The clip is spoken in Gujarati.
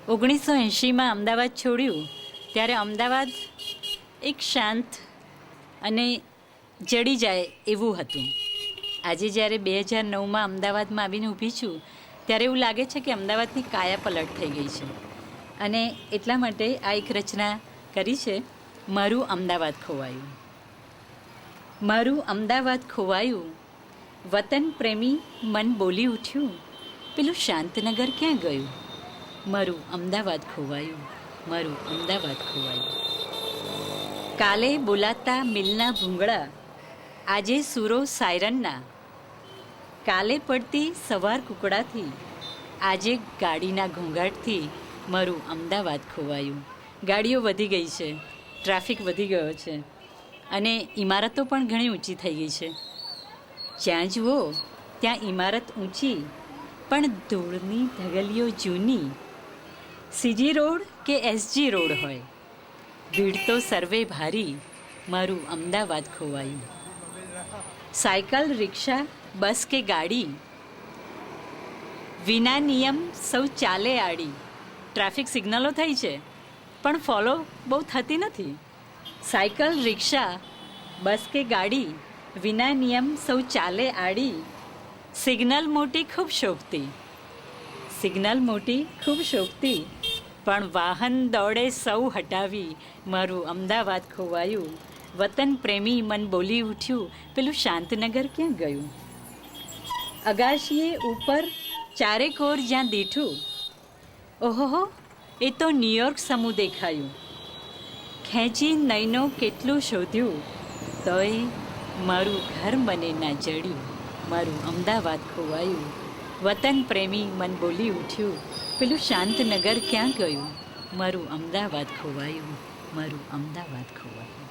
1980માં અમદાવાદ છોડ્યું ત્યારે અમદાવાદ એક શાંત અને જડી જાય એવું હતું. આજે જ્યારે 2009માં અમદાવાદમાં આવીને ઊભી છું ત્યારે એવું લાગે છે કે અમદાવાદની કાયા પલટ થઈ ગઈ છે. અને એટલા માટે આ એક રચના કરી છે, મારું અમદાવાદ ખોવાયું. મારું અમદાવાદ ખોવાયું, વતન પ્રેમી મન બોલી ઉઠ્યું, પેલું શાંતનગર ક્યાં ગયું? મારું અમદાવાદ ખોવાયું, મારું અમદાવાદ ખોવાયું. કાલે બોલાતા મિલના ભૂંગળા, આજે સૂરો સાયરનના. કાલે પડતી સવાર કુકડાથી, આજે ગાડીના ઘોંઘાટથી મારું અમદાવાદ ખોવાયું. ગાડીઓ વધી ગઈ છે, ટ્રાફિક વધી ગયો છે અને ઇમારતો પણ ઘણી ઊંચી થઈ ગઈ છે. જ્યાં જુઓ ત્યાં ઇમારત ઊંચી પણ ધૂળની ધગલીઓ જૂની. સીજી રોડ કે એસજી રોડ હોય, ભીડ તો સર્વે ભારી, મારું અમદાવાદ ખોવાયું. સાયકલ, રિક્ષા, બસ કે ગાડી, વિના નિયમ સૌ ચાલે આડી. ટ્રાફિક સિગ્નલો થઈ છે પણ ફોલો બહુ થતી નથી. સાયકલ, રિક્ષા, બસ કે ગાડી, વિના નિયમ સૌ ચાલે આડી. સિગ્નલ મોટી ખૂબ શોભતી, સિગ્નલ મોટી ખૂબ શોભતી, પણ વાહન દોડે સૌ હટાવી, મારું અમદાવાદ ખોવાયું. વતન પ્રેમી મન બોલી ઉઠ્યું, પેલું શાંતનગર ક્યાં ગયું? અગાશીએ ઉપર ચારેકોર જ્યાં દીઠું, ઓહો એ તો ન્યૂયોર્ક સમૂહ દેખાયું. ખેંચી નયનો કેટલું શોધ્યું, તોય મારું ઘર મને ના જડ્યું. મારું અમદાવાદ ખોવાયું. વતન પ્રેમી મન બોલી ઉઠ્યું, પેલું શાંતનગર ક્યાં ગયું? મારું અમદાવાદ ખોવાયું, મારું અમદાવાદ ખોવાયું.